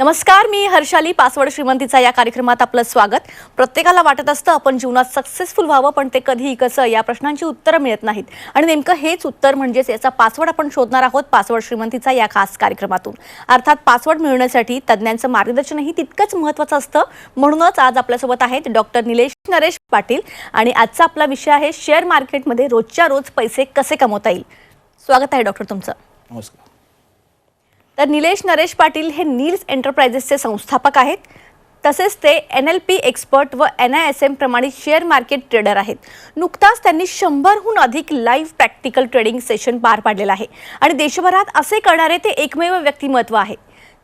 नमस्कार, मी हर्षाली. पासवर्ड श्रीमंतीचा या कार्यक्रमात आपलं स्वागत. प्रत्येकाला वाटत असतं आपण जीवनात सक्सेसफुल व्हावं, पण ते कधी कसं या प्रश्नांची उत्तरं मिळत नाहीत. आणि नेमकं हेच उत्तर म्हणजेच याचा पासवर्ड आपण शोधणार आहोत पासवर्ड श्रीमंतीचा या खास कार्यक्रमातून. अर्थात पासवर्ड मिळवण्यासाठी तज्ज्ञांचं मार्गदर्शनही तितकंच महत्त्वाचं असतं. म्हणूनच आज आपल्यासोबत आहेत डॉक्टर निलेश नरेश पाटील आणि आजचा आपला विषय आहे शेअर मार्केटमध्ये रोजच्या रोज पैसे कसे कमवता येईल. स्वागत आहे डॉक्टर तुमचं. नमस्कार. तर निलेश नरेश पाटील हे नील्स एंटरप्राइजेसचे संस्थापक आहेत. तसेच ते NLP एक्सपर्ट व NISM प्रमाणित शेअर मार्केट ट्रेडर आहेत. नुकताच त्यांनी 100हून अधिक लाईव्ह प्रॅक्टिकल ट्रेडिंग सेशन पार पाडलेलं आहे आणि देशभरात असे करणारे ते एकमेव व्यक्तिमत्व आहे.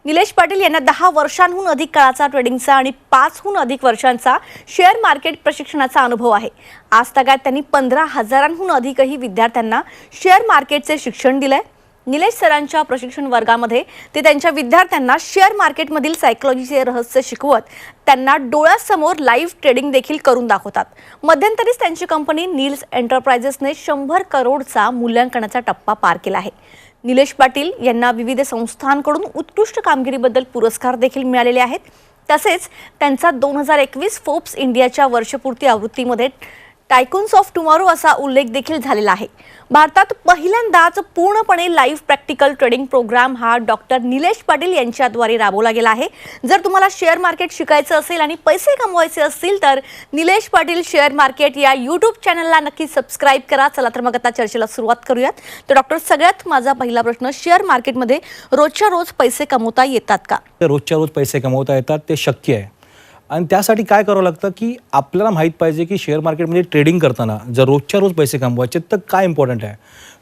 निलेश पाटील यांना 10 वर्षांहून अधिक काळाचा ट्रेडिंगचा आणि 5हून अधिक वर्षांचा शेअर मार्केट प्रशिक्षणाचा अनुभव आहे. आज तागायत त्यांनी 15,000हून अधिकही विद्यार्थ्यांना शेअर मार्केटचे शिक्षण दिलंय. निलेश सरांच्या प्रशिक्षण वर्गामध्ये ते त्यांच्या विद्यार्थ्यांना शेअर मार्केटमधील सायकोलॉजीचे रहस्य शिकवत त्यांना डोळ्यासमोर लाईव्ह ट्रेडिंग देखील करून दाखवतात. मध्यंतरीच त्यांची कंपनी नील्स एंटरप्राइजेसने 100 करोडचा मूल्यांकनाचा टप्पा पार केला आहे. निलेश पाटील यांना विविध संस्थांकडून उत्कृष्ट कामगिरीबद्दल पुरस्कार देखील मिळालेले आहेत. तसेच त्यांचा 2021 फोर्ब्स इंडियाच्या वर्षपूर्ती आवृत्तीमध्ये टायकून्स ऑफ टुमॉरो असा उल्लेख देखील झालेला आहे. भारतात पहिल्यांदाच पूर्णपणे लाईव्ह प्रॅक्टिकल ट्रेडिंग प्रोग्राम हा डॉक्टर निलेश पाटील यांच्याद्वारे राबवला गेला आहे. जर तुम्हाला शेअर मार्केट शिकायचं असेल आणि पैसे कमवायचे असतील तर निलेश पाटील शेअर मार्केट या यूट्यूब चॅनलला नक्की सबस्क्राईब करा. चला तर मग आता चर्चेला सुरुवात करूयात. तर डॉक्टर, सगळ्यात माझा पहिला प्रश्न, शेअर मार्केटमध्ये रोजच्या रोज पैसे कमवता येतात का? रोजच्या रोज पैसे कमवता येतात, ते शक्य आहे. आणि त्यासाठी काय करावं लागतं की आपल्याला माहीत पाहिजे की शेअर मार्केटमध्ये ट्रेडिंग करताना जर रोजच्या रोज पैसे कमवायचे तर काय इम्पॉर्टंट आहे.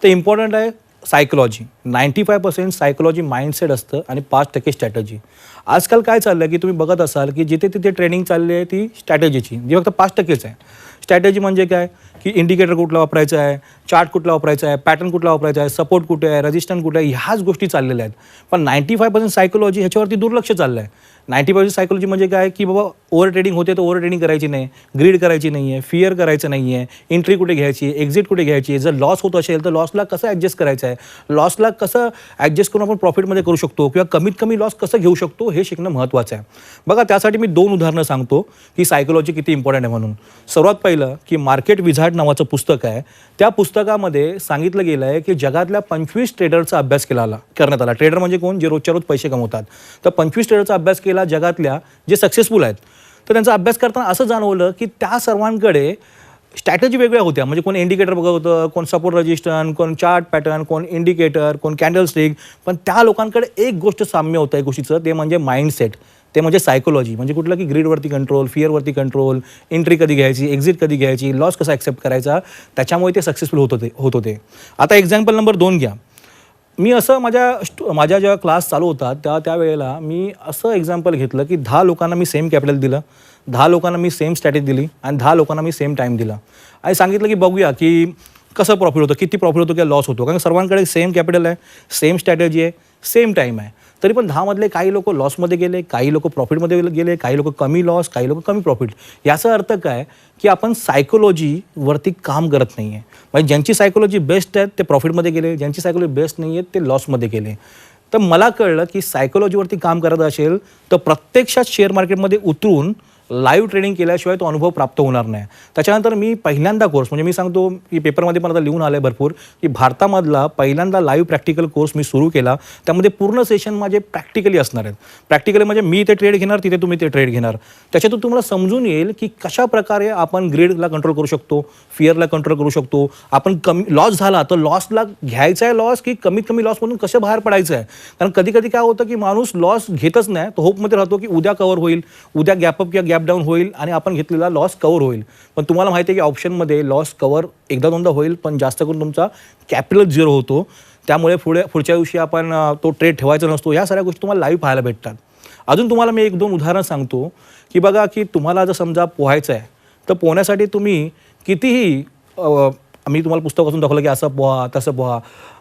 तर इम्पॉर्टंट आहे सायकोलॉजी. 95% सायकोलॉजी माइंडसेट असतं आणि 5% स्ट्रॅटेजी. आजकाल काय चाललं आहे की तुम्ही बघत असाल की जिथे तिथे ट्रेडिंग चालली आहे ती स्ट्रॅटेजीची, जी फक्त 5%च आहे. स्ट्रॅटेजी म्हणजे काय की इंडिकेटर कुठला वापरायचा आहे, चार्ट कुठला वापरायचा आहे, पॅटर्न कुठला वापरायचा आहे, सपोर्ट कुठे आहे, रेजिस्टन्स कुठे आहे, ह्याच गोष्टी चाललेल्या आहेत. पण 95% सायकोलॉजी ह्याच्यावरती दुर्लक्ष चाललं आहे. 90% सायकोलॉजी म्हणजे काय की बाबा ओव्हर ट्रेडिंग होते तर ओव्हर ट्रेडिंग करायची नाही, ग्रीड करायची नाही आहे, फिअर करायचं नाही आहे, एंट्री कुठे घ्यायची आहे, एक्झिट कुठे घ्यायची आहे, जर लॉस होत असेल तर लॉसला कसं ॲडजस्ट करायचं आहे, लॉसला कसं ॲडजस्ट करून आपण प्रॉफिटमध्ये करू शकतो किंवा कमीत कमी लॉस कसं घेऊ शकतो हे शिकणं महत्त्वाचं आहे. बघा, त्यासाठी मी 2 उदाहरणं सांगतो की सायकोलॉजी किती इम्पॉर्टंट आहे म्हणून. सर्वात पहिलं की मार्केट विझार्ड नावाचं पुस्तक आहे. त्या पुस्तकामध्ये सांगितलं गेलं आहे की जगातल्या 25 ट्रेडरचा अभ्यास करण्यात आला. ट्रेडर म्हणजे कोण? जे रोजच्या रोज पैसे कमवतात. तर 25 ट्रेडरचा अभ्यास केला जगातल्या जे सक्सेसफुल आहेत. तर त्यांचा अभ्यास करताना असं जाणवलं की त्या सर्वांकडे स्ट्रॅटेजी वेगळ्या होत्या. म्हणजे कोण इंडिकेटर बघत होतं, कोण सपोर्ट रेजिस्टन्स, कोण चार्ट पॅटर्न, कोण इंडिकेटर, कोण कॅन्डल स्टिक. पण त्या लोकांकडे एक गोष्ट साम्य होतं एक गोष्टीचं, ते म्हणजे माइंडसेट. ते म्हणजे सायकोलॉजी. म्हणजे कुठलं की ग्रीडवरती कंट्रोल, फिअरवरती कंट्रोल, एंट्री कधी घ्यायची, एक्झिट कधी घ्यायची, लॉस कसा ॲक्सेप्ट करायचा. त्याच्यामुळे ते सक्सेसफुल होत होते. आता एक्झाम्पल नंबर 2 घ्या. मी असं माझ्या जेव्हा क्लास चालू होता त्यावेळेला मी असं एक्झाम्पल घेतलं की 10 लोकांना मी सेम कॅपिटल दिलं, 10 लोकांना मी सेम स्ट्रॅटेजी दिली आणि 10 लोकांना मी सेम टाईम दिला आणि सांगितलं की बघूया की कसं प्रॉफिट होतं, किती प्रॉफिट होतो किंवा लॉस होतो. कारण सर्वांकडे सेम कॅपिटल आहे, सेम स्ट्रॅटेजी आहे, सेम टाईम आहे. तरी पण 10 मधले काही लोक लॉसमध्ये गेले, काही लोक प्रॉफिटमध्ये गेले, काही लोक कमी लॉस, काही लोक कमी प्रॉफिट. याचा अर्थ काय की आपण सायकोलॉजीवरती काम करत नाही आहे. म्हणजे ज्यांची सायकोलॉजी बेस्ट आहे ते प्रॉफिटमध्ये गेले, ज्यांची सायकोलॉजी बेस्ट नाही आहे ते लॉसमध्ये गेले. तर मला कळलं की सायकोलॉजीवरती काम करत असेल तर प्रत्यक्षात शेअर मार्केटमध्ये उतरून लाईव्ह ट्रेडिंग केल्याशिवाय तो अनुभव प्राप्त होणार नाही. त्याच्यानंतर मी पहिल्यांदा कोर्स, म्हणजे मी सांगतो की पेपरमध्ये पण आता लिहून आलं आहे भरपूर, की भारतामधला पहिल्यांदा लाईव्ह प्रॅक्टिकल कोर्स मी सुरू केला. त्यामध्ये पूर्ण सेशन माझे प्रॅक्टिकली असणार आहेत. प्रॅक्टिकली म्हणजे मी ते ट्रेड घेणार, तिथे तुम्ही ते ट्रेड घेणार. त्याच्यातून तुम्हाला समजून येईल की कशा प्रकारे आपण ग्रीडला कंट्रोल करू शकतो, फिअरला कंट्रोल करू शकतो. आपण कमी लॉस झाला तर लॉसला घ्यायचा आहे लॉस की कमीत कमी लॉसमधून कसं बाहेर पडायचं आहे. कारण कधी कधी काय होतं की माणूस लॉस घेतच नाही, तो होपमध्ये राहतो की उद्या कव्हर होईल, उद्या गॅपअप किंवा गॅप डाऊन होईल आणि आपण घेतलेला लॉस कव्हर होईल. पण तुम्हाला माहिती आहे की ऑप्शनमध्ये लॉस कव्हर एकदा दोनदा होईल, पण जास्त करून तुमचा कॅपिटल 0 होतो. त्यामुळे पुढच्या दिवशी आपण तो ट्रेड ठेवायचा नसतो. या सगळ्या गोष्टी तुम्हाला लाईव्ह पाहायला भेटतात. अजून तुम्हाला मी 1-2 उदाहरणं सांगतो की बघा की तुम्हाला जर समजा पोहायचं आहे तर पोहण्यासाठी तुम्ही कितीही मी तुम्हाला पुस्तक वाचून दाखवलं की असं पोहा तसं पोहा.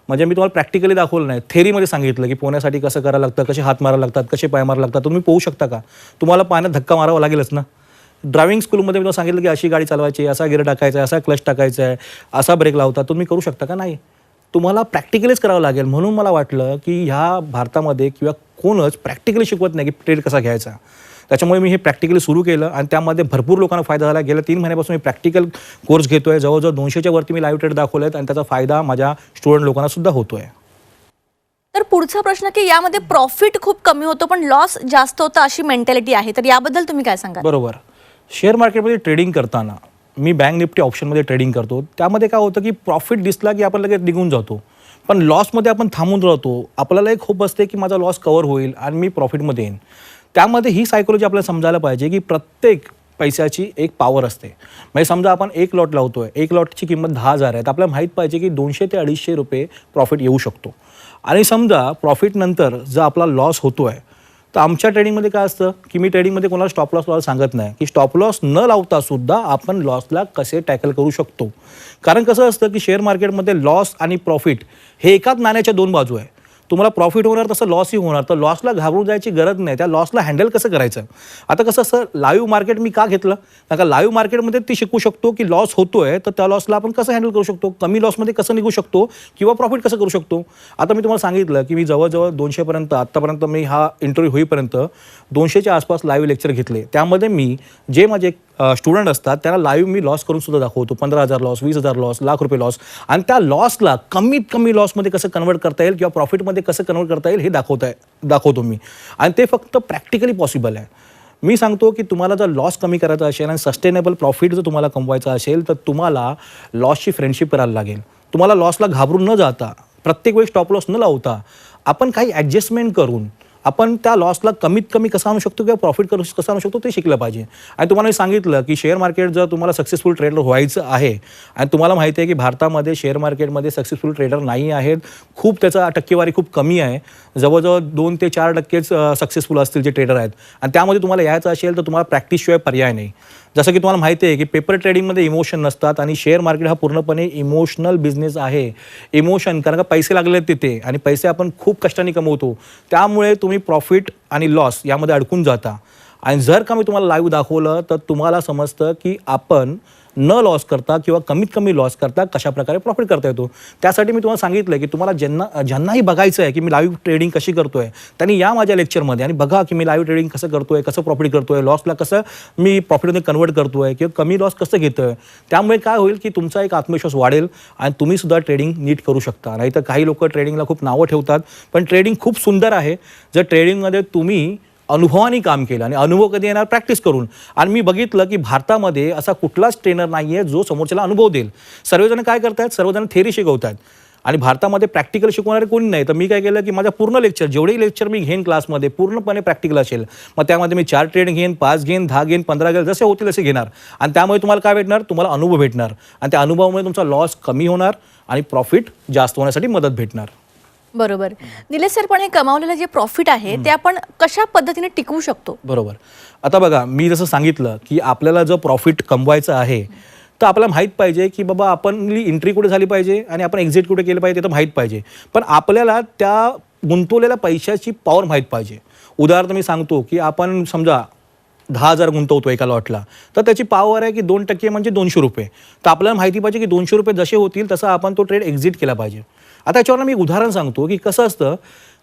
म्हणजे मी तुम्हाला प्रॅक्टिकली दाखवलं नाही, थेरीमध्ये सांगितलं की पोहण्यासाठी कसं करायला लागतं, कसे हात मारायला लागतात, कसे पाय मारायला लागतात. तुम्ही पोहू शकता का? तुम्हाला पाण्यात धक्का मारावा लागेलच ना. ड्रायव्हिंग स्कूलमध्ये मी तुम्हाला सांगितलं की अशी गाडी चालवायची, असा गिअर टाकायचा आहे, असा क्लच टाकायचा आहे, असा ब्रेक लावता, तुम्ही करू शकता का? नाही. तुम्हाला प्रॅक्टिकलीच करावं लागेल. म्हणून मला वाटलं की ह्या भारतामध्ये किंवा कोणच प्रॅक्टिकली शिकवत नाही की ट्रेड कसा घ्यायचा. त्याच्यामुळे मी हे प्रॅक्टिकली सुरू केलं आणि त्यामध्ये भरपूर लोकांना फायदा झाला. गेल्या 3 महिन्यापासून मी प्रॅक्टिकल कोर्स घेतो आहे. जवळजवळ 200च्या वरती मी लाईव्ह ट्रेड दाखवले आहेत आणि त्याचा फायदा माझ्या स्टुडंट लोकांना सुद्धा होतो आहे. तर पुढचा प्रश्न की यामध्ये प्रॉफिट खूप कमी होतो पण लॉस जास्त होतं अशी मेंटॅलिटी आहे, तर याबद्दल तुम्ही काय सांगाल? बरोबर. शेअर मार्केटमध्ये ट्रेडिंग करताना मी बँक निफ्टी ऑप्शनमध्ये ट्रेडिंग करतो. त्यामध्ये काय होतं की प्रॉफिट दिसला की आपण लगेच निघून जातो, पण लॉसमध्ये आपण थांबून राहतो. आपल्याला एक होप असते की माझा लॉस कव्हर होईल आणि मी प्रॉफिटमध्ये येईन. त्यामध्ये ही सायकोलॉजी आपल्याला समजायला पाहिजे की प्रत्येक पैशाची एक पॉवर असते. म्हणजे समजा आपण एक लॉट लावतोय, एक लॉटची किंमत 10,000 आहे, तर आपल्याला माहीत पाहिजे की 200 ते 250 रुपये प्रॉफिट येऊ शकतो. आणि समजा प्रॉफिटनंतर जर आपला लॉस होतो आहे, तर आमच्या ट्रेडिंगमध्ये काय असतं की मी ट्रेडिंगमध्ये कोणाला स्टॉप लॉस लावायला सांगत नाही की स्टॉप लॉस न लावता सुद्धा आपण लॉसला कसे टॅकल करू शकतो. कारण कसं असतं की शेअर मार्केटमध्ये लॉस आणि प्रॉफिट हे एकाच नाण्याच्या 2 बाजू आहे. तुम्हाला प्रॉफिट होणार तसं लॉसही होणार, तर लॉसला घाबरून जायची गरज नाही. त्या लॉसला हँडल कसं करायचं. आता कसं असं लाईव्ह मार्केट मी का घेतलं, कारण का लाईव्ह मार्केटमध्ये ती शिकू शकतो की लॉस होतोय तर त्या लॉसला आपण कसं हँडल करू शकतो, कमी लॉसमध्ये कसं निघू शकतो किंवा प्रॉफिट कसं करू शकतो. आता मी तुम्हाला सांगितलं की मी जवळजवळ 200पर्यंत आत्तापर्यंत मी हा इंटरव्ह्यू होईपर्यंत 200च्या आसपास लाईव्ह लेक्चर घेतले. त्यामध्ये मी जे माझे स्टुडंट असतात त्यांना लाईव्ह मी लॉस करून सुद्धा दाखवतो. 15,000 लॉस, 20,000 लॉस, ₹1,00,000 लॉस, आणि त्या लॉसला कमीत कमी लॉसमध्ये कसं कन्वर्ट करता येईल किंवा प्रॉफिटमध्ये कसं कन्वर्ट करता येईल हे दाखवतो मी. आणि ते फक्त प्रॅक्टिकली पॉसिबल आहे. मी सांगतो की तुम्हाला जर लॉस कमी करायचा असेल आणि सस्टेनेबल प्रॉफिट जर तुम्हाला कमवायचा असेल तर तुम्हाला लॉसची फ्रेंडशिप करायला लागेल. तुम्हाला लॉसला घाबरून न जाता, प्रत्येक वेळी स्टॉप लॉस न लावता आपण काही ॲडजस्टमेंट करून आपण त्या लॉसला कमीत कमी कसं आणू शकतो किंवा प्रॉफिट कसं आणू शकतो ते शिकलं पाहिजे. आणि तुम्हाला मी सांगितलं की शेअर मार्केट जर तुम्हाला सक्सेसफुल ट्रेडर व्हायचं आहे आणि तुम्हाला माहिती आहे की भारतामध्ये शेअर मार्केटमध्ये सक्सेसफुल ट्रेडर नाही आहेत, खूप त्याचा टक्केवारी खूप कमी आहे. जवळजवळ 2 ते 4% सक्सेसफुल असतील जे ट्रेडर आहेत. आणि त्यामध्ये तुम्हाला यायचं असेल तर तुम्हाला प्रॅक्टिसशिवाय पर्याय नाही. जसं की तुम्हाला माहिती आहे की पेपर ट्रेडिंगमध्ये इमोशन नसतात आणि शेअर मार्केट हा पूर्णपणे इमोशनल बिझनेस आहे. इमोशन, कारण का पैसे लागले आहेत तिथे आणि पैसे आपण खूप कष्टाने कमवतो. त्यामुळे तुम्ही प्रॉफिट आणि लॉस यामध्ये अडकून जाता. आणि जर का मी तुम्हाला लाईव्ह दाखवलं तर तुम्हाला समजतं की आपण न लॉस करता किंवा कमीत कमी लॉस करता कशाप्रकारे प्रॉफिट करता येतो. त्यासाठी मी तुम्हाला सांगितलं की तुम्हाला ज्यांनाही बघायचं आहे की मी लाईव्ह ट्रेडिंग कशी करतोय त्यांनी या माझ्या लेक्चरमध्ये आणि बघा की मी लाईव्ह ट्रेडिंग कसं करतोय, कसं प्रॉफिट करतोय, लॉसला कसं मी प्रॉफिटमध्ये कन्वर्ट करतोय किंवा कमी लॉस कसं घेतोय. त्यामुळे काय होईल की तुमचा एक आत्मविश्वास वाढेल आणि तुम्ही सुद्धा ट्रेडिंग नीट करू शकता. नाहीतर काही लोक ट्रेडिंगला खूप नावं ठेवतात, पण ट्रेडिंग खूप सुंदर आहे जर ट्रेडिंगमध्ये तुम्ही अनुभवाने काम केलं. आणि अनुभव कधी येणार, प्रॅक्टिस करून. आणि मी बघितलं की भारतामध्ये असा कुठलाच ट्रेनर नाही आहे जो समोरच्याला अनुभव देईल. सर्वजण काय करतात, सर्वजण थेरी शिकवतात आणि भारतामध्ये प्रॅक्टिकल शिकवणारे कोणी नाही. तर मी काय केलं की माझ्या पूर्ण लेक्चर, जेवढेही लेक्चर मी घेईन क्लासमध्ये पूर्णपणे प्रॅक्टिकल असेल. मग त्यामध्ये मी 4 ट्रेड घेईन, 5 घेईन, 10 घेईन, 15 घेईन, जसे होतील तसे घेणार. आणि त्यामुळे तुम्हाला काय भेटणार, तुम्हाला अनुभव भेटणार आणि त्या अनुभवामुळे तुमचा लॉस कमी होणार आणि प्रॉफिट जास्त होण्यासाठी मदत भेटणार. बरोबर. निलेश सर, पण हे कमावलेलं जे प्रॉफिट आहे ते आपण कशा पद्धतीने टिकवू शकतो? बरोबर. आता बघा, मी जसं सांगितलं की आपल्याला जर प्रॉफिट कमवायचं आहे तर आपल्याला माहीत पाहिजे की बाबा आपण एंट्री कुठे झाली पाहिजे आणि आपण एक्झिट कुठे केलं पाहिजे ते तर माहीत पाहिजे. पण आपल्याला त्या गुंतवलेल्या पैशाची पॉवर माहीत पाहिजे. उदाहरण मी सांगतो की आपण समजा 10,000 गुंतवतो एका लॉटला, तर त्याची पॉवर आहे की 2% म्हणजे ₹200. तर आपल्याला माहिती पाहिजे की ₹200 जसे होतील तसा आपण तो ट्रेड एक्झिट केला पाहिजे. आता याच्यावर मी उदाहरण सांगतो की कसं असतं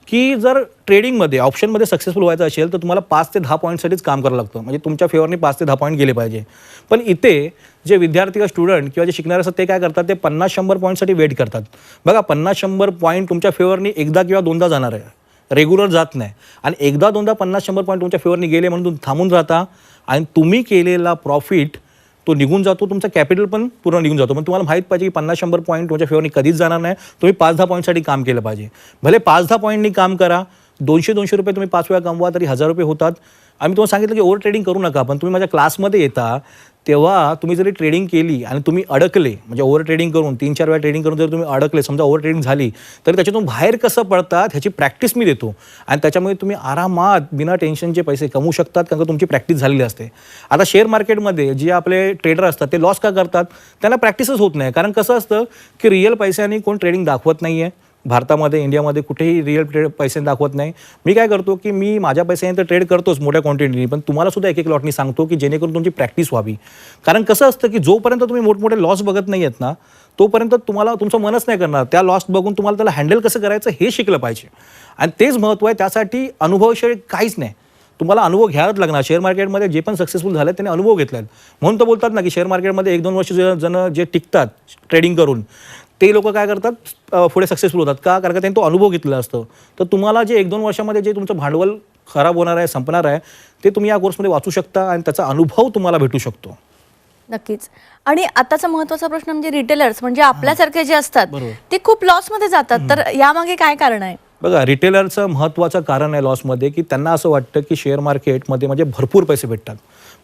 की जर ट्रेडिंगमध्ये ऑप्शनमध्ये सक्सेसफुल व्हायचं असेल तर तुम्हाला 5 ते 10 पॉईंटसाठीच काम करावं लागतं. म्हणजे तुमच्या फेवरने 5 ते 10 पॉईंट गेले पाहिजे. पण इथे जे विद्यार्थी किंवा स्टुडंट किंवा जे शिकणारे असतात ते काय करतात, ते 50-100 पॉईंटसाठी वेट करतात. बघा, 50-100 पॉईंट तुमच्या फेवरने एकदा किंवा दोनदा जाणार आहे, रेग्युलर जात नाही. आणि एकदा दोनदा 50-100 पॉईंट तुमच्या फेवरने गेले म्हणून तुम्ही थांबून राहता आणि तुम्ही केलेला प्रॉफिट तो निघून जातो, तुमचा कॅपिटल पण पूर्ण निघून जातो. पण तुम्हाला माहीत पाहिजे की 50-100 पॉईंट तुमच्या फेवरने कधीच जाणार नाही. तुम्ही 5-10 पॉईंटसाठी काम केलं पाहिजे. भले 5-10 पॉईंटनी काम करा, ₹200 तुम्ही 5 वेळा कमवा तरी ₹1,000 होतात. आम्ही तुम्हाला सांगितलं की ओव्हर ट्रेडिंग करू नका. पण तुम्ही माझ्या क्लासमध्ये येता तेव्हा तुम्ही जरी ट्रेडिंग केली आणि तुम्ही अडकले, म्हणजे ओव्हर ट्रेडिंग करून 3-4 वेळा ट्रेडिंग करून जर तुम्ही अडकले, समजा ओव्हर ट्रेडिंग झाली, तरी त्याच्यातून बाहेर कसं पडतात ह्याची प्रॅक्टिस मी देतो. आणि त्याच्यामुळे तुम्ही आरामात बिना टेन्शनचे पैसे कमवू शकतात, कारण का तुमची प्रॅक्टिस झालेली असते. आता शेअर मार्केटमध्ये जे आपले ट्रेडर असतात ते लॉस का करतात, त्यांना प्रॅक्टिसच होत नाही. कारण कसं असतं की रिअल पैशाने कोण ट्रेडिंग दाखवत नाही आहे, भारतामध्ये इंडियामध्ये कुठेही रिअल ट्रेड पैसे दाखवत नाही. मी काय करतो की मी माझ्या पैशाने तर ट्रेड करतोच मोठ्या क्वांटिटीने, पण तुम्हाला सुद्धा एक एक लॉटनी सांगतो की जेणेकरून तुमची प्रॅक्टिस व्हावी. कारण कसं असतं की जोपर्यंत तुम्ही मोठमोठे लॉस बघत नाही आहेत ना, तोपर्यंत तुम्हाला तुमचं मनच नाही करणार. त्या लॉस बघून तुम्हाला त्याला हँडल कसं करायचं हे शिकलं पाहिजे. आणि तेच महत्त्व आहे. त्यासाठी अनुभवशिवाय काहीच नाही. तुम्हाला अनुभव घ्यावाच लागणार. शेअर मार्केटमध्ये जे पण सक्सेसफुल झाले त्यांनी अनुभव घेतलेत. म्हणून तर बोलतात ना की शेअर मार्केटमध्ये 1-2 वर्ष जण जे टिकतात ट्रेडिंग करून, ते लोक काय करतात पुढे सक्सेसफुल होतात का? कारण का त्यांनी तो अनुभव घेतलेला असतो. तर तुम्हाला जे 1-2 वर्षामध्ये जे तुमचं भांडवल खराब होणार आहे, संपणार आहे, ते तुम्ही या कोर्समध्ये वाचू शकता आणि त्याचा अनुभव तुम्हाला भेटू शकतो. नक्कीच. आणि आताचा महत्त्वाचा प्रश्न म्हणजे रिटेलर्स, म्हणजे आपल्यासारखे जे असतात बरोबर. ते खूप लॉसमध्ये जातात. तर यामागे काय कारण आहे? बघा, रिटेलरचं महत्त्वाचं कारण आहे लॉसमध्ये की त्यांना असं वाटतं की शेअर मार्केटमध्ये म्हणजे भरपूर पैसे भेटतात,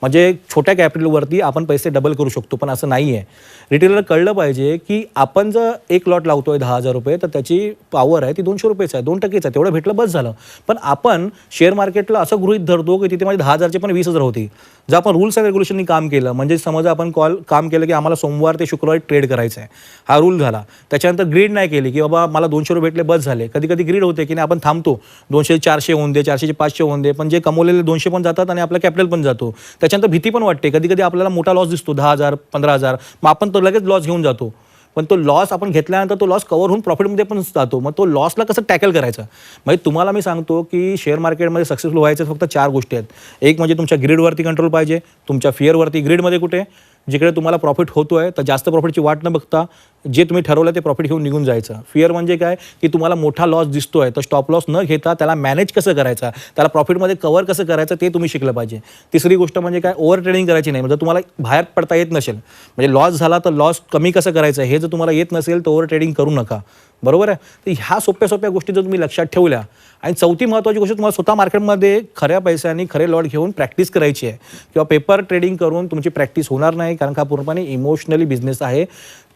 म्हणजे छोट्या कॅपिटलवरती आपण पैसे डबल करू शकतो. पण असं नाही आहे. रिटेलरला कळलं पाहिजे की आपण जर एक लॉट लावतोय 10,000 रुपये, तर त्याची पॉवर आहे ती 200 रुपयेच आहे, 2%च आहे. तेवढं भेटलं बस झालं. पण आपण शेअर मार्केटला असं गृहीत धरतो की तिथे माझे 10,000चे पण 20,000 होती. जर आपण रूल्स अँड रेग्युलेशननी काम केलं, म्हणजे समजा आपण काम केलं की आम्हाला सोमवार ते शुक्रवारी ट्रेड करायचं आहे, हा रूल झाला. त्याच्यानंतर ग्रीड नाही केली की बाबा मला 200 रुपये भेटले बस झाले. कधी कधी ग्रीड होते की नाही आपण थांबतो, 200-400 होऊन दे, 400-500 होऊन दे, पण जे कमवलेले 200 पण जातात आणि आपला कॅपिटल पण जातो. त्याच्यानंतर भीती पण वाटते. कधी कधी आपल्याला मोठा लॉस दिसतो 10,000 15,000, मग आपण तो लगेच लॉस घेऊन जातो. पण तो लॉस आपण घेतल्यानंतर तो लॉस कव्हर होऊन प्रॉफिटमध्ये पण जातो. मग तो लॉसला कसं टॅकल करायचं? म्हणजे तुम्हाला मी सांगतो की शेअर मार्केटमध्ये सक्सेसफुल व्हायचं फक्त 4 गोष्टी आहेत. एक म्हणजे तुमच्या ग्रीडवरती कंट्रोल पाहिजे, तुमच्या फिअरवरती. ग्रीडमध्ये कुठे? जिकडे तुम्हाला प्रॉफिट होतोय तर जास्त प्रॉफिटची वाट न बघता जे तुम्ही ठरवलं ते प्रॉफिट घेऊन निघून जायचं. फिअर म्हणजे काय की तुम्हाला मोठा लॉस दिसतोय तर स्टॉप लॉस न घेता त्याला मॅनेज कसं करायचं, त्याला प्रॉफिटमध्ये कव्हर कसं करायचं ते तुम्ही शिकलं पाहिजे. तिसरी गोष्ट म्हणजे काय, ओव्हर ट्रेडिंग करायची नाही. म्हणजे तुम्हाला बाहेर पडता येत नसेल, म्हणजे लॉस झाला तर लॉस कमी कसं करायचं हे जर तुम्हाला येत नसेल तर ओव्हर ट्रेडिंग करू नका. बरोबर आहे. तर ह्या सोप्या सोप्या गोष्टी जर तुम्ही लक्षात ठेवल्या, आणि चौथी महत्त्वाची गोष्ट तुम्हाला स्वतः मार्केटमध्ये खऱ्या पैशांनी खरे लॉट घेऊन प्रॅक्टिस करायची आहे. किंवा पेपर ट्रेडिंग करून तुमची प्रॅक्टिस होणार नाही, कारण का पूर्णपणे इमोशनली बिझनेस आहे.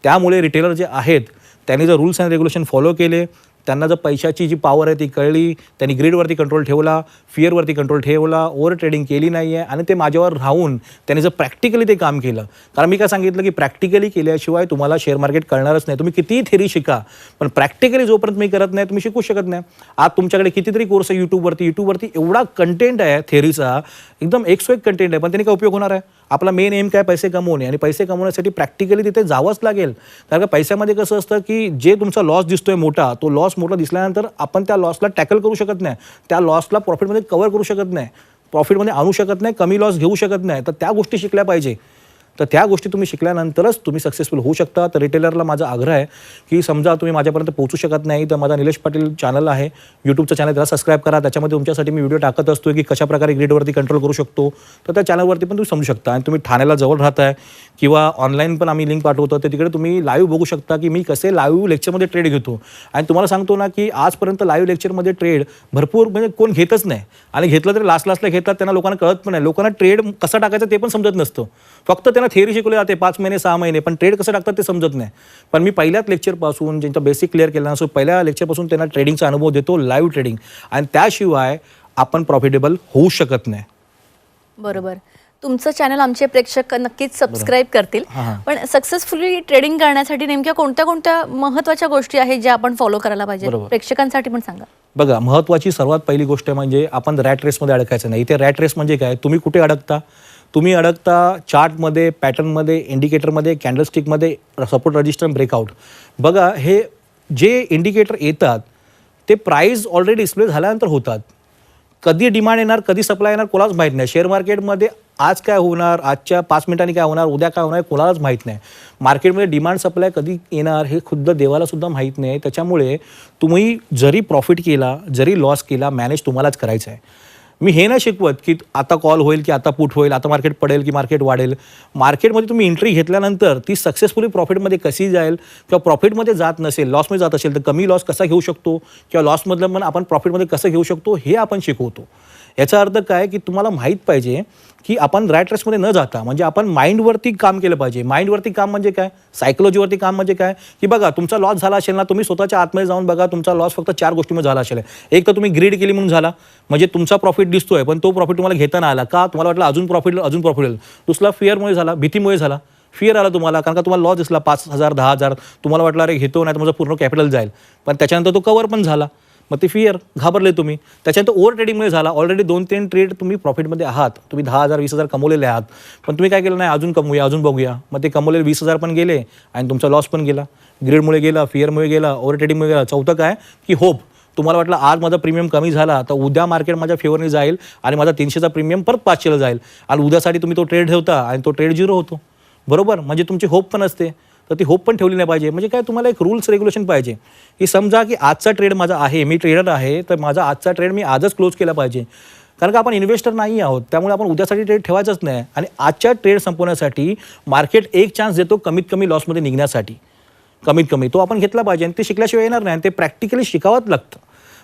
त्यामुळे रिटेलर जे आहेत त्यांनी जर रूल्स अँड रेग्युलेशन फॉलो केले, त्यांना जर पैशाची जी पॉवर आहे ती कळली, त्यांनी ग्रीडवरती कंट्रोल ठेवला, फिअरवरती कंट्रोल ठेवला, ओव्हर ट्रेडिंग केली नाही आहे, आणि ते माझ्यावर राहून त्यांनी जर प्रॅक्टिकली ते काम केलं. कारण मी काय सांगितलं की प्रॅक्टिकली केल्याशिवाय तुम्हाला शेअर मार्केट कळणारच नाही. तुम्ही कितीही थेरी शिका, पण प्रॅक्टिकली जोपर्यंत मी करत नाही तुम्ही शिकू शकत नाही. आज तुमच्याकडे कितीतरी कोर्स आहे यूट्यूबवरती एवढा कंटेंट आहे थेरीचा, एकदम एकसो एक कंटेंट आहे, पण त्याने काय उपयोग होणार आहे? आपला मेन एम काय? पैसे कमवणे. आणि पैसे कमवण्यासाठी प्रॅक्टिकली तिथे जावंच लागेल. कारण का पैशामध्ये कसं असतं की जे तुमचा लॉस दिसतोय मोठा, तो लॉस मोठा दिसल्यानंतर आपण त्या लॉसला टॅकल करू शकत नाही, त्या लॉसला प्रॉफिटमध्ये कव्हर करू शकत नाही, प्रॉफिटमध्ये आणू शकत नाही, कमी लॉस घेऊ शकत नाही. तर त्या गोष्टी शिकल्या पाहिजे. तर त्या गोष्टी तुम्ही शिकल्यानंतरच तुम्ही सक्सेसफुल होऊ शकता. तर रिटेलरला माझा आग्रह आहे की समजा तुम्ही माझ्यापर्यंत पोहोचू शकत नाही तर माझा निलेश पाटील चॅनल आहे, यूट्यूबचं चॅनल, त्याला सबस्क्राईब करा. त्याच्यामध्ये तुमच्यासाठी मी व्हिडिओ टाकत असतो की कशाप्रकारे ग्रीडवरती कंट्रोल करू शकतो. तर त्या चॅनलवरती पण तुम्ही समजू शकता. आणि तुम्ही ठाण्याला जवळ राहताय किंवा ऑनलाईन पण आम्ही लिंक पाठवतो, तर तिकडे तुम्ही लाईव्ह बघू शकता की मी कसे लाईव्ह लेक्चरमध्ये ट्रेड घेतो. आणि तुम्हाला सांगतो ना की आजपर्यंत लाईव्ह लेक्चरमध्ये ट्रेड भरपूर म्हणजे कोण घेतच नाही, आणि घेतलं तरी लास्टला घेतात. त्यांना लोकांना कळत पण नाही. लोकांना ट्रेड कसा टाकायचा ते पण समजत नसतं. फक्त त्यांना थेअरी शिकवली जाते 5 महिने 6 महिने, पण ट्रेड कसं टाकतात ते समजत नाही. पण मी पहिल्याच लेक्चरपासून ज्यांचा बेसिक क्लिअर केला नसतो, पहिल्या लेक्चरपासून त्यांना ट्रेडिंगचा अनुभव देतो, लाईव्ह ट्रेडिंग. आणि त्याशिवाय आपण प्रॉफिटेबल होऊ शकत नाही. बरोबर. तुमचं चॅनल आमचे प्रेक्षक नक्कीच सबस्क्राईब करतील. पण सक्सेसफुली ट्रेडिंग करण्यासाठी नेमक्या कोणत्या कोणत्या महत्त्वाच्या गोष्टी आहेत ज्या आपण फॉलो करायला पाहिजे, प्रेक्षकांसाठी पण सांगा. बघा, महत्त्वाची सर्वात पहिली गोष्ट म्हणजे आपण रॅट रेसमध्ये अडकायचं नाही. इथे रॅट रेस म्हणजे काय? तुम्ही कुठे अडकता? तुम्ही अडकता चार्टमध्ये, पॅटर्नमध्ये, इंडिकेटरमध्ये, कॅन्डलस्टिकमध्ये, सपोर्ट, रजिस्टर, ब्रेकआउट. बघा, हे जे इंडिकेटर येतात ते प्राईस ऑलरेडी डिस्प्ले झाल्यानंतर होतात. कधी डिमांड येणार, कधी सप्लाय येणार कोणालाच माहीत नाही. शेअर मार्केटमध्ये आज काय होणार, आजच्या 5 मिनिटांनी काय होणार, उद्या काय होणार कोणालाच माहीत नाही. मार्केटमध्ये डिमांड सप्लाय कधी येणार हे खुद्द देवाला सुद्धा माहीत नाही. त्याच्यामुळे तुम्ही जरी प्रॉफिट केला, जरी लॉस केला, मॅनेज तुम्हालाच करायचं आहे. मी हे नाही शिकवत की आता कॉल होईल की आता पुट होईल, आता मार्केट पडेल की मार्केट वाढेल. मार्केटमध्ये तुम्ही एंट्री घेतल्यानंतर ती सक्सेसफुली प्रॉफिटमध्ये कशी जाईल, किंवा प्रॉफिटमध्ये जात नसेल, लॉसमध्ये जात असेल तर कमी लॉस कसा घेऊ शकतो, किंवा लॉसमधलं पण आपण प्रॉफिटमध्ये कसं घेऊ शकतो हे आपण शिकवतो. याचा अर्थ काय की तुम्हाला माहीत पाहिजे की आपण रॅट रेसमध्ये न जाता म्हणजे आपण माइंडवरती काम केलं पाहिजे. माइंडवरती काम म्हणजे काय? सायकोलॉजीवरती काम म्हणजे काय की बघा, तुमचा लॉस झाला असेल ना, तुम्ही स्वतःच्या आतमध्ये जाऊन बघा, तुमचा लॉस फक्त 4 गोष्टीमध्ये झाला असेल. एक तर तुम्ही ग्रीड केली म्हणून झाला, म्हणजे तुमचा प्रॉफिट दिसतोय पण तो प्रॉफिट तुम्हाला घेता नाही आला का? तुम्हाला वाटलं अजून प्रॉफिट होईल. दुसरा फिअरमुळे झाला, भीतीमुळे झाला. फिअर आला तुम्हाला, कारण का तुम्हाला लॉस दिसला 5,000 10,000, तुम्हाला वाटलं अरे घेतो नाही तर माझं पूर्ण कॅपिटल जाईल, पण त्याच्यानंतर तो कवर पण झाला, मग ते फिअर घाबरले तुम्ही. त्याच्यानंतर ओव्हर ट्रेडिंगमुळे झाला. ऑलरेडी 2-3 ट्रेड तुम्ही प्रॉफिटमध्ये आहात, तुम्ही 10,000 20,000 कमवलेले आहात, पण तुम्ही काय केलं नाही, अजून कमवूया अजून बघूया, मग ते कमवलेले 20,000 पण गेले आणि तुमचा लॉस पण गेला. ग्रीडमुळे गेला, फिअरमुळे गेला, ओव्हर ट्रेडिंगमुळे गेला. चौथं काय की होप. तुम्हाला वाटलं आज माझा प्रीमियम कमी झाला तर उद्या मार्केट माझ्या फेवरने जाईल आणि माझा 300चा प्रीमियम परत 500ला जाईल आणि उद्यासाठी तुम्ही तो ट्रेड ठेवता आणि तो ट्रेड 0 होतो. बरोबर, म्हणजे तुमची होप पण असते, तर ती होप पण ठेवली नाही पाहिजे. म्हणजे काय, तुम्हाला एक रूल्स रेग्युलेशन पाहिजे की समजा की आजचा ट्रेड माझा आहे, मी ट्रेडर आहे, तर माझा आजचा ट्रेड मी आजच क्लोज केला पाहिजे, कारण का आपण इन्व्हेस्टर नाही आहोत. त्यामुळे आपण उद्यासाठी ट्रेड ठेवायचंच नाही आणि आजच्या ट्रेड संपवण्यासाठी मार्केट एक चान्स देतो कमीत कमी लॉसमध्ये निघण्यासाठी. कमीत कमी तो आपण घेतला पाहिजे आणि ते शिकल्याशिवाय येणार नाही आणि ते प्रॅक्टिकली शिकावंच लागतं.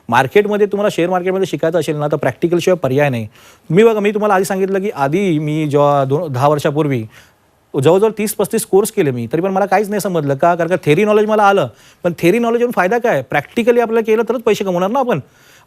मार्केटमध्ये तुम्हाला शेअर मार्केटमध्ये शिकायचं असेल ना तर प्रॅक्टिकलशिवाय पर्याय नाही. मी तुम्हाला आधी सांगितलं की आधी मी जेव्हा 10 वर्षापूर्वी जवळजवळ 30-35 कोर्स केले मी, तरी पण मला काहीच नाही समजलं का, कारण का थेरी नॉलेज मला आलं, पण थेरी नॉलेज येऊन फायदा काय, प्रॅक्टिकली आपल्याला केलं तरच पैसे कमवणार ना आपण.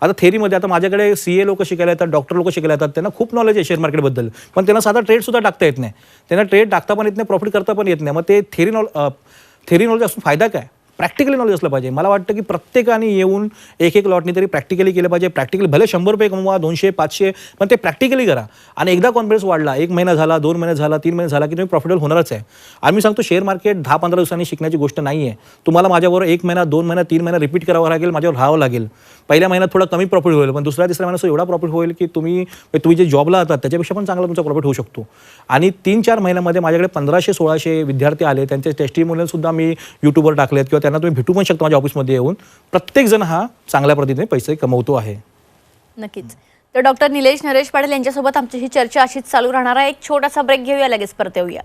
आता थेरीमध्ये आता माझ्याकडे CA लोक शिकायला येतात, डॉक्टर लोक शिकायला येतात, त्यांना खूप नॉलेज आहे शेअर मार्केटबद्दल, पण त्यांना साधा ट्रेडसुद्धा टाकता येत नाही, त्यांना ट्रेड टाकता पण येत नाही, प्रॉफिट करता पण येत नाही. मग ते थेरी नॉलेज असून फायदा काय, प्रॅक्टिकली नॉलेज असलं पाहिजे. मला वाटतं की प्रत्येकाने येऊन एक लॉटनी तरी प्रॅक्टिकली केलं पाहिजे. प्रॅक्टिकली भले 100 रुपये कमवा, 200 500, पण ते प्रॅक्टिकली करा आणि एकदा कॉन्फिडन्स वाढला, 1 महिना झाला, 2 महिने झाला, 3 महिने झाला की तुम्ही प्रॉफिटेबल होणारच आहे. आणि मी सांगतो शेअर मार्केट 10-15 दिवसांनी शिकण्याची गोष्ट नाही आहे. तुम्हाला माझ्याबरोबर 1 महिना 2 महिना 3 महिना रिपीट करावं लागेल, माझ्यावर राहावं लागेल. पहिल्या महिन्यात थोडा कमी प्रॉफिट होईल, पण दुसऱ्या तिसऱ्या महिन्यात एवढा प्रॉफिट होईल की तुम्ही जे जॉबला जातात त्याच्यापेक्षा पण चांगला तुमचा प्रॉफिट होऊ शकतो. आणि 3-4 महिन्यामध्ये माझ्याकडे 1500-1600 विद्यार्थी आले, त्यांचे टेस्टिमोनियलसुद्धा मी यूट्यूबवर टाकलेत किंवा त्यांना तुम्ही भेटू पण शकता माझ्या ऑफिसमध्ये येऊन. प्रत्येकजण हा चांगल्या पद्धतीने पैसे कमवतो आहे. नक्कीच. तर डॉक्टर निलेश नरेश पाटील यांच्यासोबत आमची ही चर्चा अशीच चालू राहणार आहे. एक छोटासा ब्रेक घेऊया, लगेच परत येऊया.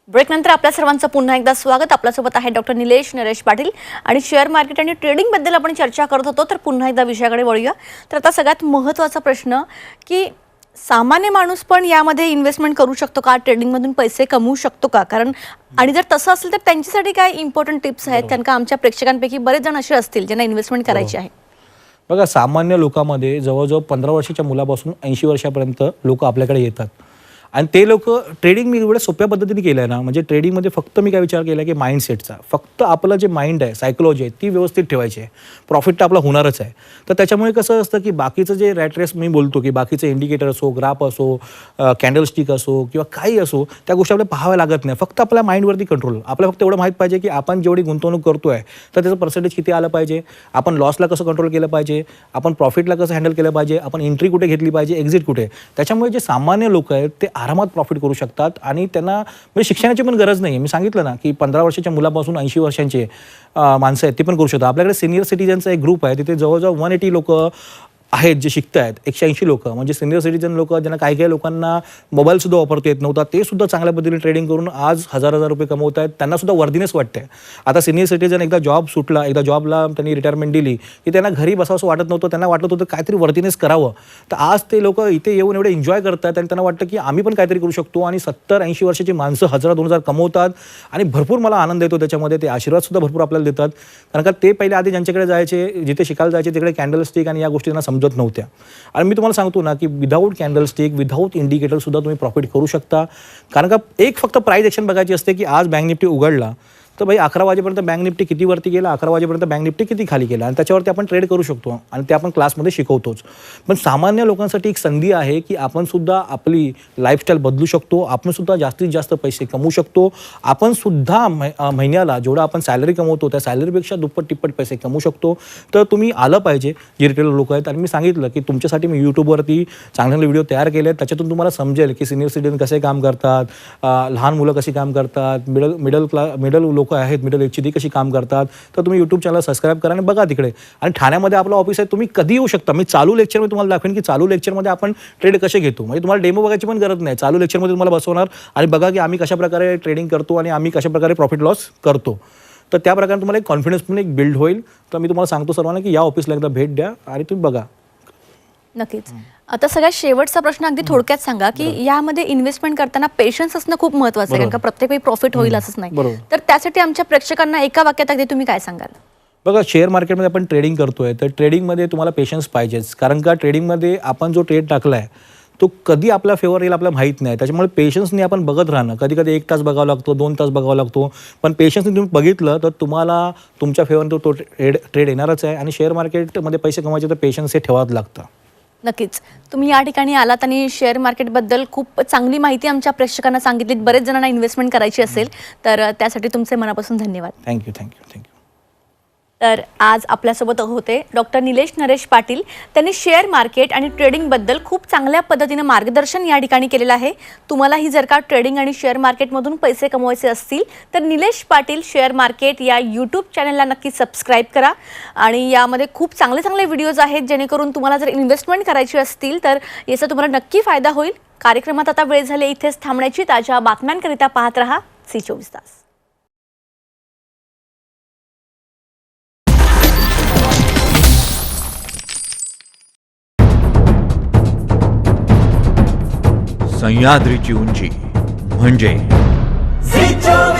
ब्रेकनंतर आपल्या सर्वांचं पुन्हा एकदा स्वागत. आपल्यासोबत आहे डॉक्टर निलेश नरेश पाटील आणि शेअर मार्केट आणि ट्रेडिंगबद्दल आपण चर्चा करत होतो. तर पुन्हा एकदा विषयाकडे वळूया. तर आता सगळ्यात महत्त्वाचा प्रश्न की सामान्य माणूस पण यामध्ये इन्व्हेस्टमेंट करू शकतो का, ट्रेडिंगमधून पैसे कमवू शकतो का, कारण आणि जर तसं असेल तर त्यांच्यासाठी काय इम्पॉर्टंट टिप्स आहेत, कारण का आमच्या प्रेक्षकांपैकी बरेच जण असे असतील ज्यांना इन्व्हेस्टमेंट करायची आहे. बघा, सामान्य लोकांमध्ये जवळजवळ 15 वर्षाच्या मुलापासून 80 वर्षापर्यंत लोक आपल्याकडे येतात आणि ते लोक ट्रेडिंग मी एवढ्या सोप्या पद्धतीने केलं आहे ना, म्हणजे ट्रेडिंगमध्ये फक्त मी काय विचार केला की माइंडसेटचा, फक्त आपलं जे माइंड आहे, सायकोलॉजी आहे ती व्यवस्थित ठेवायची आहे. प्रॉफिट तर आपला होणारच आहे. तर त्याच्यामुळे कसं असतं की बाकीचं जे रॅट रेस मी बोलतो की बाकीचे इंडिकेटर असो, ग्राफ असो, कॅन्डलस्टिक असो किंवा काही असो, त्या गोष्टी आपल्याला पाहाव्या लागत नाही. फक्त आपल्या माइंडवरती कंट्रोल. आपल्याला फक्त एवढं माहीत पाहिजे की आपण जेवढी गुंतवणूक करतो आहे तर त्याचं पर्सेंटेज किती आलं पाहिजे, आपण लॉसला कसं कंट्रोल केलं पाहिजे, आपण प्रॉफिटला कसं हँडल केलं पाहिजे, आपण एंट्री कुठे घेतली पाहिजे, एक्झिट कुठे. त्याच्यामुळे जे सामान्य लोक आहेत ते आरामात प्रॉफिट करू शकतात आणि त्यांना म्हणजे शिक्षणाची पण गरज नाही. मी सांगितलं ना की 15 वर्षाच्या मुलापासून 80 वर्षांचे माणसं आहेत ते पण करू शकतात. आपल्याकडे सिनियर सिटीजनचा एक ग्रुप आहे, तिथे जवळजवळ 180 लोक आहेत जे शिकत आहेत. 180 लोक म्हणजे सिनियर सिटीजन लोक, ज्यांना काही लोकांना मोबाईलसुद्धा वापरता येत नव्हता, ते सुद्धा चांगल्या पद्धतीने ट्रेडिंग करून आज 1000 रुपये कमवत आहेत. त्यांना सुद्धा वर्दीनेस वाटते. आता सिनियर सिटीजन एकदा जॉब सुटला, एकदा जॉबला त्यांनी रिटायरमेंट दिली की त्यांना घरी बसावंसं वाटत नव्हतं, त्यांना वाटत होतं काहीतरी वर्दीनेस करावं. तर आज ते लोक इथे येऊन एवढे एन्जॉय करतात आणि त्यांना वाटतं की आम्ही पण काहीतरी करू शकतो. आणि 70-80 वर्षाची माणसं 1000-2000 कमवतात आणि भरपूर मला आनंद येतो त्याच्यामध्ये. ते आशीर्वादसुद्धा भरपूर आपल्याला देतात, कारण का ते पहिले आधी ज्यांच्याकडे जायचे, जिथे शिकायला जायचे, तिकडे कॅन्डलस्टिक आणि या गोष्टी त्यांना समजत नव्हत्या. आणि मी तुम्हाला सांगतो ना की विदाऊट कॅन्डलस्टिक, विदाऊट इंडिकेटरसुद्धा तुम्ही प्रॉफिट करू शकता. कारण का एक फक्त प्राईस ॲक्शन बघायची असते की आज बँक निफ्टी उघडला तर भाई 11 वाजेपर्यंत बँक निफ्टी किती वरती गेला, 11 वाजेपर्यंत बँक निफ्टी किती खाली गेला, आणि त्याच्यावरती आपण ट्रेड करू शकतो आणि ते आपण क्लासमध्ये शिकवतोच. पण सामान्य लोकांसाठी एक संधी आहे की आपण सुद्धा आपली लाईफस्टाईल बदलू शकतो, आपण सुद्धा जास्तीत जास्त पैसे कमवू शकतो. आपण सुद्धा महिन्याला जेवढा आपण सॅलरी कमवतो त्या सॅलरीपेक्षा दुप्पट तिप्पट पैसे कमवू शकतो. तर तुम्ही आलं पाहिजे जे रिटेलर लोक आहेत. आणि मी सांगितलं की तुमच्यासाठी मी यूट्यूबवरती चांगले व्हिडिओ तयार केले आहेत, त्याच्यातून तुम्हाला समजेल की सिनियर सिटीजन कसे काम करतात, लहान मुलं कशी काम करतात, मिडल लोक आहेत, मिडल एजची ती कशी काम करतात. तर तुम्ही यूट्यूब चॅनल सबस्क्राईब करा आणि बघा तिकडे. आणि ठाण्यामध्ये आपलं ऑफिस आहे, तुम्ही कधी येऊ शकता. मी चालू लेक्चरमध्ये तुम्हाला दाखवेन की चालू लेक्चरमध्ये आपण ट्रेड कसे घेतो. म्हणजे तुम्हाला डेमो बघायची पण गरज नाही, चालू लेक्चरमध्ये तुम्हाला बसवणार आणि बघा की आम्ही कशाप्रकारे ट्रेडिंग करतो आणि आम्ही कशाप्रकारे प्रॉफिट लॉस करतो. तर त्या प्रकारे तुम्हाला एक कॉन्फिडन्स पण एक बिल्ड होईल. तर मी तुम्हाला सांगतो सर्वांना की या ऑफिसला एकदा भेट द्या आणि तुम्ही बघा. नक्कीच. आता सगळ्यात शेवटचा प्रश्न अगदी थोडक्यात सांगा की यामध्ये इन्व्हेस्टमेंट करताना पेशन्स असणं खूप महत्त्वाचं आहे, कारण का प्रत्येक वेळी प्रॉफिट होईल असंच नाही. तर त्यासाठी आमच्या प्रेक्षकांना एका वाक्यात अगदी तुम्ही काय सांगाल? बघा, शेअर मार्केटमध्ये आपण ट्रेडिंग करतोय तर ट्रेडिंगमध्ये तुम्हाला पेशन्स पाहिजेच, कारण का ट्रेडिंगमध्ये आपण जो ट्रेड टाकला आहे तो कधी आपल्या फेवर येईल आपल्याला माहीत नाही. त्याच्यामुळे पेशन्सनी आपण बघत राहणं, कधी कधी 1 तास बघावा लागतो, 2 तास बघावा लागतो, पण पेशन्सनी तुम्ही बघितलं तर तुम्हाला तुमच्या फेवरने तो ट्रेड येणारच आहे. आणि शेअर मार्केटमध्ये पैसे कमवायचे तर पेशन्स हे ठेवावं लागतं. नक्कीच. तुम्ही या ठिकाणी आलात आणि शेअर मार्केटबद्दल खूप चांगली माहिती आमच्या प्रेक्षकांना सांगितलीत. बरेच जणांना इन्व्हेस्टमेंट करायची असेल तर त्यासाठी तुमचे मनापासून धन्यवाद. Thank you thank you thank you. तर आज आपल्यासोबत होते डॉक्टर निलेश नरेश पाटील. त्यांनी शेअर मार्केट आणि ट्रेडिंगबद्दल खूप चांगल्या पद्धतीनं मार्गदर्शन या ठिकाणी केलेलं आहे. तुम्हालाही जर का ट्रेडिंग आणि शेअर मार्केटमधून पैसे कमवायचे असतील तर निलेश पाटील शेअर मार्केट या यूट्यूब चॅनलला नक्की सबस्क्राईब करा. आणि यामध्ये खूप चांगले चांगले व्हिडिओज आहेत जेणेकरून तुम्हाला जर इन्व्हेस्टमेंट करायची असतील तर याचा तुम्हाला नक्की फायदा होईल. कार्यक्रमात आता वेळ झाली इथेच थांबण्याची. ताज्या बातम्यांकरिता पाहत रहा C24 तास. सह्याद्रीची उंची म्हणजे C24